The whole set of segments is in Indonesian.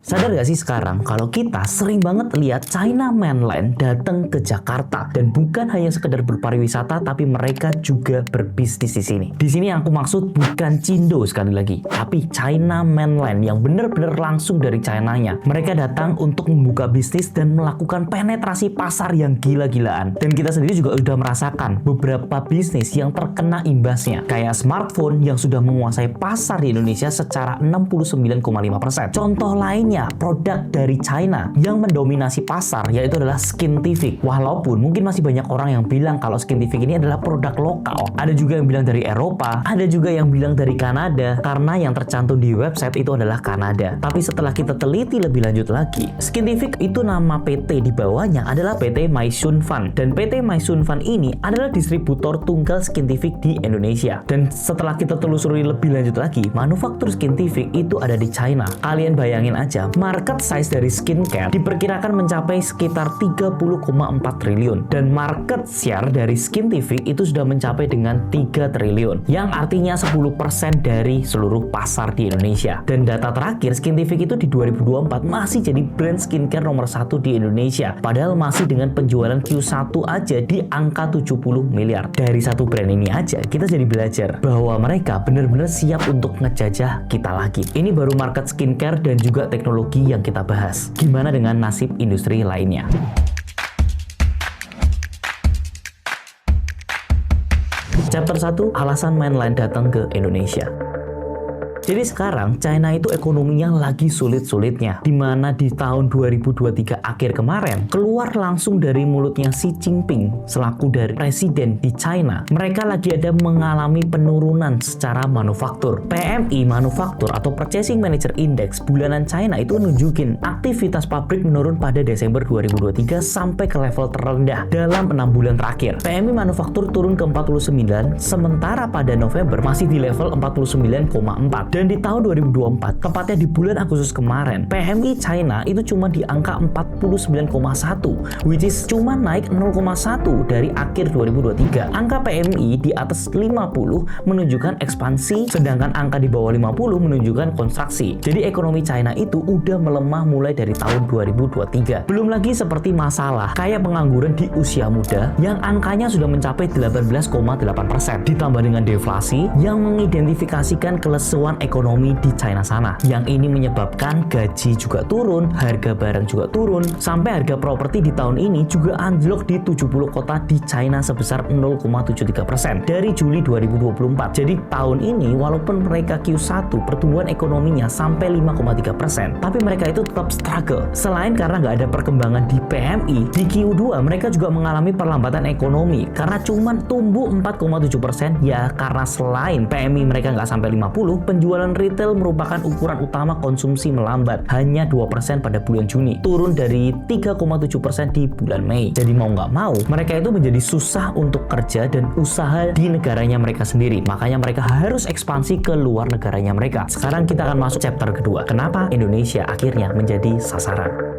Sadar gak sih sekarang kalau kita sering banget lihat China Mainland datang ke Jakarta dan bukan hanya sekedar berpariwisata tapi mereka juga berbisnis di sini. Di sini yang aku maksud bukan Cindo sekali lagi, tapi China Mainland yang benar-benar langsung dari China-nya. Mereka datang untuk membuka bisnis dan melakukan penetrasi pasar yang gila-gilaan. Dan kita sendiri juga udah merasakan beberapa bisnis yang terkena imbasnya, kayak smartphone yang sudah menguasai pasar di Indonesia secara 69,5%. Contoh lainnya, produk dari China yang mendominasi pasar yaitu adalah Skintific. Walaupun mungkin masih banyak orang yang bilang kalau Skintific ini adalah produk lokal. Ada juga yang bilang dari Eropa, ada juga yang bilang dari Kanada karena yang tercantum di website itu adalah Kanada. Tapi setelah kita teliti lebih lanjut lagi, Skintific itu nama PT di bawahnya adalah PT Maisun Fund. Dan PT Maisun Fund ini adalah distributor tunggal Skintific di Indonesia. Dan setelah kita telusuri lebih lanjut lagi, manufaktur Skintific itu ada di China. Kalian bayangin aja, market size dari skincare diperkirakan mencapai sekitar 30,4 triliun dan market share dari Skintific itu sudah mencapai dengan 3 triliun yang artinya 10% dari seluruh pasar di Indonesia. Dan data terakhir Skintific itu di 2024 masih jadi brand skincare nomor 1 di Indonesia, padahal masih dengan penjualan Q1 aja di angka 70 miliar. Dari satu brand ini aja kita jadi belajar bahwa mereka benar-benar siap untuk ngejajah kita lagi. Ini baru market skincare dan juga teknologi yang kita bahas. Gimana dengan nasib industri lainnya? Chapter 1, alasan Mainland datang ke Indonesia. Jadi sekarang China itu ekonominya lagi sulit-sulitnya, dimana di tahun 2023 akhir kemarin keluar langsung dari mulutnya Xi Jinping selaku dari presiden di China, mereka lagi ada mengalami penurunan secara manufaktur. PMI manufaktur atau Purchasing Manager Index bulanan China itu nunjukin aktivitas pabrik menurun pada Desember 2023 sampai ke level terendah dalam 6 bulan terakhir. PMI manufaktur turun ke 49, sementara pada November masih di level 49,4. Dan di tahun 2024, tepatnya di bulan Agustus kemarin, PMI China itu cuma di angka 49,1, which is cuma naik 0,1 dari akhir 2023. Angka PMI di atas 50 menunjukkan ekspansi, sedangkan angka di bawah 50 menunjukkan kontraksi. Jadi ekonomi China itu udah melemah mulai dari tahun 2023. Belum lagi seperti masalah kayak pengangguran di usia muda yang angkanya sudah mencapai 18,8%, ditambah dengan deflasi yang mengidentifikasikan kelesuan ekonomi di China sana. Yang ini menyebabkan gaji juga turun, harga barang juga turun, sampai harga properti di tahun ini juga anjlok di 70 kota di China sebesar 0,73% dari Juli 2024. Jadi tahun ini walaupun mereka Q1 pertumbuhan ekonominya sampai 5,3%, tapi mereka itu tetap struggle. Selain karena nggak ada perkembangan di PMI, di Q2 mereka juga mengalami perlambatan ekonomi karena cuman tumbuh 4,7%, ya karena selain PMI mereka nggak sampai 50, penjualan retail merupakan ukuran utama konsumsi melambat, hanya 2% pada bulan Juni, turun dari 3,7% di bulan Mei. Jadi mau nggak mau, mereka itu menjadi susah untuk kerja dan usaha di negaranya mereka sendiri. Makanya mereka harus ekspansi ke luar negaranya mereka. Sekarang kita akan masuk chapter kedua. Kenapa Indonesia akhirnya menjadi sasaran?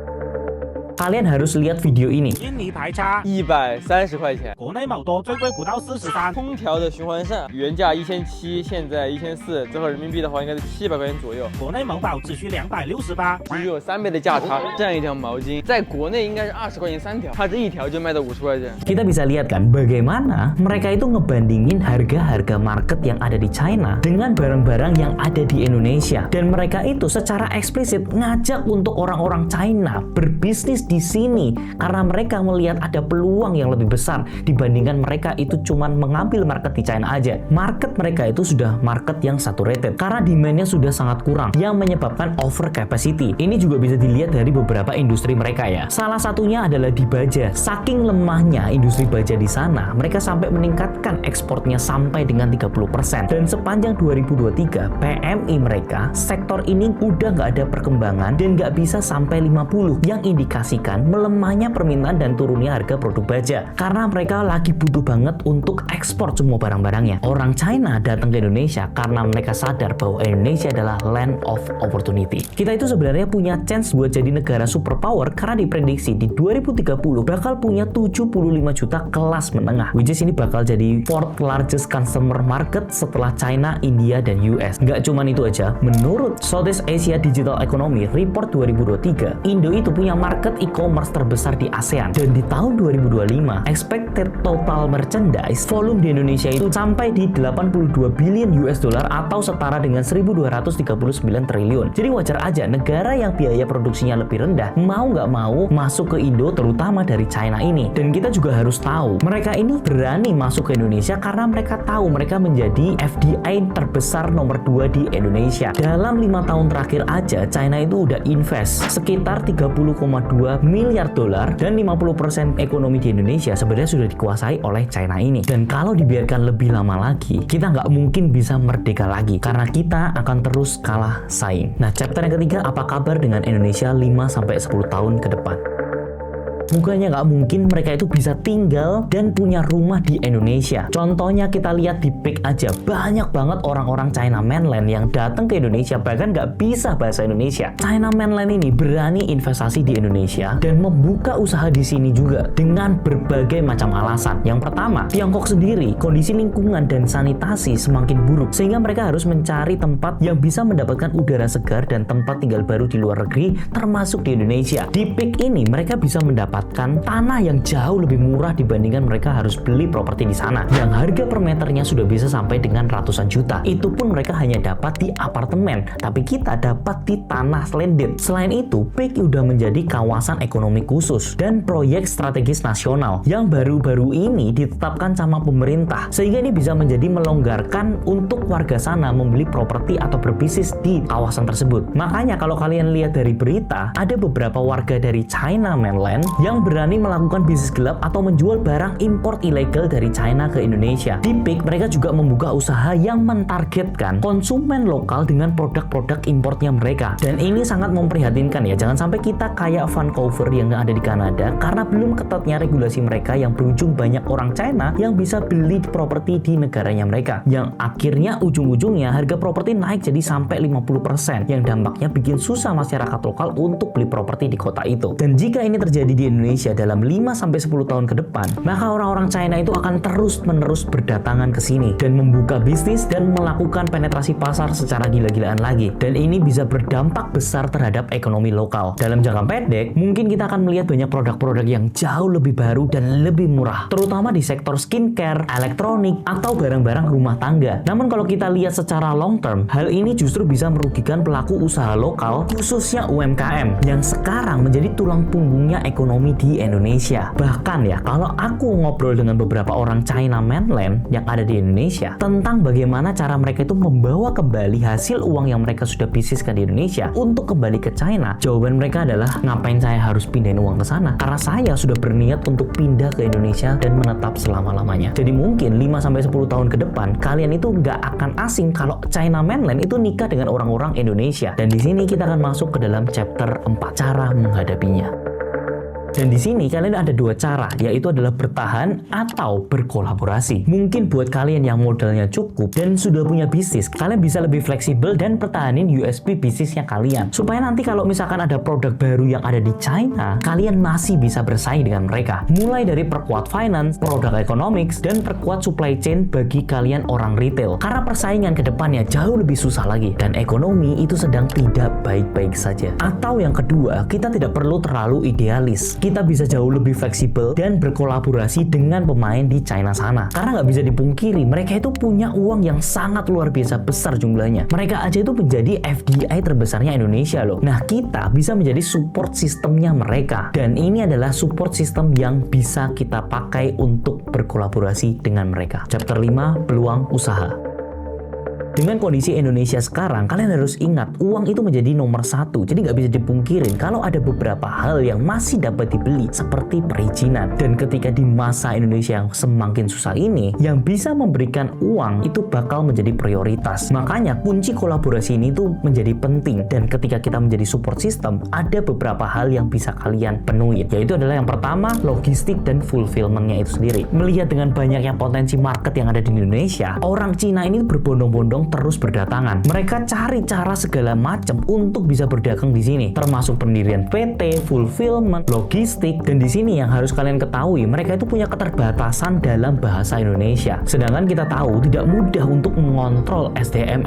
Kalian harus lihat video ini. 印尼排插130块钱，国内某多最贵不到43，空调的循环扇原价1700，现在1400，折合人民币的话应该是700块钱左右。国内某宝只需268。只有3倍的价差。这样一条毛巾在国内应该是20块钱3条，它这一条就卖到50块钱。 Kita bisa lihat kan bagaimana mereka itu ngebandingin harga-harga market yang ada di China dengan barang-barang yang ada di Indonesia. Dan mereka itu secara eksplisit ngajak untuk orang-orang China berbisnis di sini karena mereka melihat ada peluang yang lebih besar dibandingkan mereka itu cuman mengambil market di China aja. Market mereka itu sudah market yang saturated karena demandnya sudah sangat kurang yang menyebabkan over capacity. Ini juga bisa dilihat dari beberapa industri mereka ya. Salah satunya adalah di baja. Saking lemahnya industri baja di sana, mereka sampai meningkatkan ekspornya sampai dengan 30%. Dan sepanjang 2023, PMI mereka sektor ini udah nggak ada perkembangan dan nggak bisa sampai 50 yang indikasi diindikasikan melemahnya permintaan dan turunnya harga produk baja karena mereka lagi butuh banget untuk ekspor semua barang-barangnya. Orang China datang ke Indonesia karena mereka sadar bahwa Indonesia adalah land of opportunity. Kita itu sebenarnya punya chance buat jadi negara superpower karena diprediksi di 2030 bakal punya 75 juta kelas menengah, which is ini bakal jadi fourth largest consumer market setelah China, India, dan US. Nggak cuman itu aja, menurut Southeast Asia Digital Economy Report 2023, Indo itu punya market e-commerce terbesar di ASEAN. Dan di tahun 2025, expected total merchandise volume di Indonesia itu sampai di 82 billion US dollar atau setara dengan 1.239 triliun. Jadi wajar aja negara yang biaya produksinya lebih rendah mau nggak mau masuk ke Indo, terutama dari China ini. Dan kita juga harus tahu, mereka ini berani masuk ke Indonesia karena mereka tahu mereka menjadi FDI terbesar nomor 2 di Indonesia. Dalam 5 tahun terakhir aja, China itu udah invest sekitar 30,2 miliar dolar dan 50% ekonomi di Indonesia sebenarnya sudah dikuasai oleh China ini. Dan kalau dibiarkan lebih lama lagi, kita nggak mungkin bisa merdeka lagi karena kita akan terus kalah saing. Nah, chapter yang ketiga, apa kabar dengan Indonesia 5-10 tahun ke depan? Bukannya nggak mungkin mereka itu bisa tinggal dan punya rumah di Indonesia. Contohnya kita lihat di PIK aja, banyak banget orang-orang China Mainland yang datang ke Indonesia bahkan nggak bisa bahasa Indonesia. China Mainland ini berani investasi di Indonesia dan membuka usaha di sini juga dengan berbagai macam alasan. Yang pertama, Tiongkok sendiri kondisi lingkungan dan sanitasi semakin buruk sehingga mereka harus mencari tempat yang bisa mendapatkan udara segar dan tempat tinggal baru di luar negeri termasuk di Indonesia. Di PIK ini mereka bisa mendapatkan tanah yang jauh lebih murah dibandingkan mereka harus beli properti di sana yang harga per meternya sudah bisa sampai dengan ratusan juta. Itu pun mereka hanya dapat di apartemen, tapi kita dapat di tanah landed. Selain itu, PIK udah menjadi kawasan ekonomi khusus dan proyek strategis nasional yang baru-baru ini ditetapkan sama pemerintah, sehingga ini bisa menjadi melonggarkan untuk warga sana membeli properti atau berbisnis di kawasan tersebut. Makanya kalau kalian lihat dari berita, ada beberapa warga dari China Mainland yang berani melakukan bisnis gelap atau menjual barang import ilegal dari China ke Indonesia. Di PIK mereka juga membuka usaha yang mentargetkan konsumen lokal dengan produk-produk importnya mereka. Dan ini sangat memprihatinkan ya, jangan sampai kita kayak Vancouver yang ada di Kanada karena belum ketatnya regulasi mereka yang berujung banyak orang China yang bisa beli properti di negaranya mereka. Yang akhirnya ujung-ujungnya harga properti naik jadi sampai 50% yang dampaknya bikin susah masyarakat lokal untuk beli properti di kota itu. Dan jika ini terjadi di Indonesia dalam 5-10 tahun ke depan, maka orang-orang China itu akan terus-menerus berdatangan ke sini dan membuka bisnis dan melakukan penetrasi pasar secara gila-gilaan lagi. Dan ini bisa berdampak besar terhadap ekonomi lokal. Dalam jangka pendek, mungkin kita akan melihat banyak produk-produk yang jauh lebih baru dan lebih murah, terutama di sektor skincare, elektronik, atau barang-barang rumah tangga. Namun kalau kita lihat secara long term, hal ini justru bisa merugikan pelaku usaha lokal, khususnya UMKM, yang sekarang menjadi tulang punggungnya ekonomi di Indonesia. Bahkan ya, kalau aku ngobrol dengan beberapa orang China Mainland yang ada di Indonesia tentang bagaimana cara mereka itu membawa kembali hasil uang yang mereka sudah bisniskan di Indonesia untuk kembali ke China, jawaban mereka adalah, ngapain saya harus pindahin uang ke sana? Karena saya sudah berniat untuk pindah ke Indonesia dan menetap selama-lamanya. Jadi mungkin 5-10 tahun ke depan, kalian itu nggak akan asing kalau China Mainland itu nikah dengan orang-orang Indonesia. Dan di sini kita akan masuk ke dalam chapter 4, cara menghadapinya. Dan di sini kalian ada dua cara, yaitu adalah bertahan atau berkolaborasi. Mungkin buat kalian yang modalnya cukup dan sudah punya bisnis, kalian bisa lebih fleksibel dan pertahanin USP bisnisnya kalian. Supaya nanti kalau misalkan ada produk baru yang ada di China, kalian masih bisa bersaing dengan mereka. Mulai dari perkuat finance, produk economics, dan perkuat supply chain bagi kalian orang retail. Karena persaingan ke depannya jauh lebih susah lagi dan ekonomi itu sedang tidak baik-baik saja. Atau yang kedua, kita tidak perlu terlalu idealis. Kita bisa jauh lebih fleksibel dan berkolaborasi dengan pemain di China sana. Karena nggak bisa dipungkiri, mereka itu punya uang yang sangat luar biasa besar jumlahnya. Mereka aja itu menjadi FDI terbesarnya Indonesia loh. Nah, kita bisa menjadi support sistemnya mereka. Dan ini adalah support system yang bisa kita pakai untuk berkolaborasi dengan mereka. Chapter 5, peluang usaha. Dengan kondisi Indonesia sekarang, kalian harus ingat uang itu menjadi nomor satu. Jadi nggak bisa dipungkirin kalau ada beberapa hal yang masih dapat dibeli seperti perizinan. Dan ketika di masa Indonesia yang semakin susah ini, yang bisa memberikan uang itu bakal menjadi prioritas. Makanya kunci kolaborasi ini tuh menjadi penting. Dan ketika kita menjadi support system, ada beberapa hal yang bisa kalian penuhi. Yaitu adalah yang pertama, logistik dan fulfillment-nya itu sendiri. Melihat dengan banyaknya potensi market yang ada di Indonesia, orang Cina ini berbondong-bondong terus berdatangan. Mereka cari cara segala macam untuk bisa berdagang di sini, termasuk pendirian PT, fulfillment, logistik. Dan di sini yang harus kalian ketahui, mereka itu punya keterbatasan dalam bahasa Indonesia. Sedangkan kita tahu tidak mudah untuk mengontrol SDM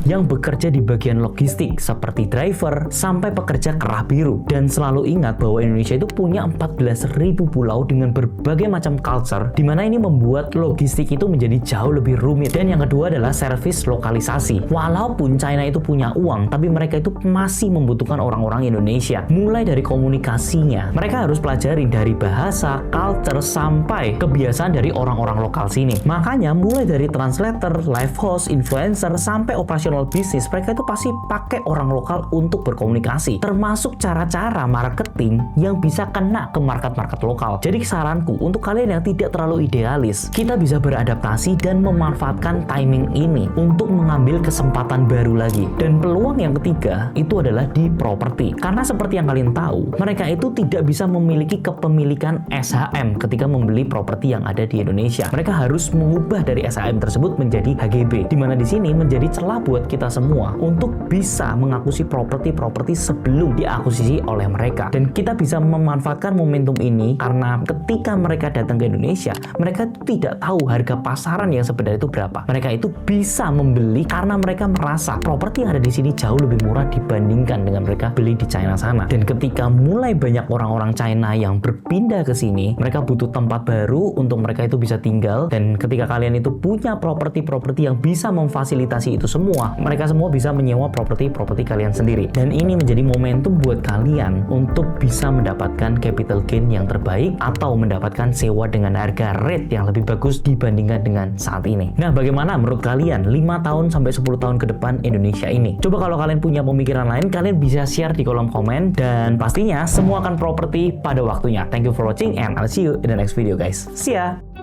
yang bekerja di bagian logistik seperti driver sampai pekerja kerah biru. Dan selalu ingat bahwa Indonesia itu punya 14.000 pulau dengan berbagai macam culture, di mana ini membuat logistik itu menjadi jauh lebih rumit. Dan yang kedua adalah service lokalisasi. Walaupun China itu punya uang, tapi mereka itu masih membutuhkan orang-orang Indonesia. Mulai dari komunikasinya, mereka harus pelajari dari bahasa, culture, sampai kebiasaan dari orang-orang lokal sini. Makanya mulai dari translator, live host, influencer, sampai operasional bisnis, mereka itu pasti pakai orang lokal untuk berkomunikasi. Termasuk cara-cara marketing yang bisa kena ke market-market lokal. Jadi saranku untuk kalian yang tidak terlalu idealis, kita bisa beradaptasi dan memanfaatkan timing ini untuk mengambil kesempatan baru lagi. Dan peluang yang ketiga itu adalah di properti. Karena seperti yang kalian tahu, mereka itu tidak bisa memiliki kepemilikan SHM ketika membeli properti yang ada di Indonesia. Mereka harus mengubah dari SHM tersebut menjadi HGB, di mana di sini menjadi celah buat kita semua untuk bisa mengakuisisi properti-properti sebelum diakuisisi oleh mereka. Dan kita bisa memanfaatkan momentum ini karena ketika mereka datang ke Indonesia, mereka tidak tahu harga pasaran yang sebenarnya itu berapa. Mereka itu bisa membeli karena mereka merasa properti yang ada di sini jauh lebih murah dibandingkan dengan mereka beli di China sana. Dan ketika mulai banyak orang-orang China yang berpindah ke sini, mereka butuh tempat baru untuk mereka itu bisa tinggal. Dan ketika kalian itu punya properti-properti yang bisa memfasilitasi itu semua, mereka semua bisa menyewa properti-properti kalian sendiri. Dan ini menjadi momentum buat kalian untuk bisa mendapatkan capital gain yang terbaik atau mendapatkan sewa dengan harga rate yang lebih bagus dibandingkan dengan saat ini. Nah, bagaimana menurut kalian 5 tahun sampai 10 tahun ke depan Indonesia ini? Coba kalau kalian punya pemikiran lain, kalian bisa share di kolom komen. Dan pastinya semua akan properti pada waktunya. Thank you for watching and I'll see you in the next video guys. See ya!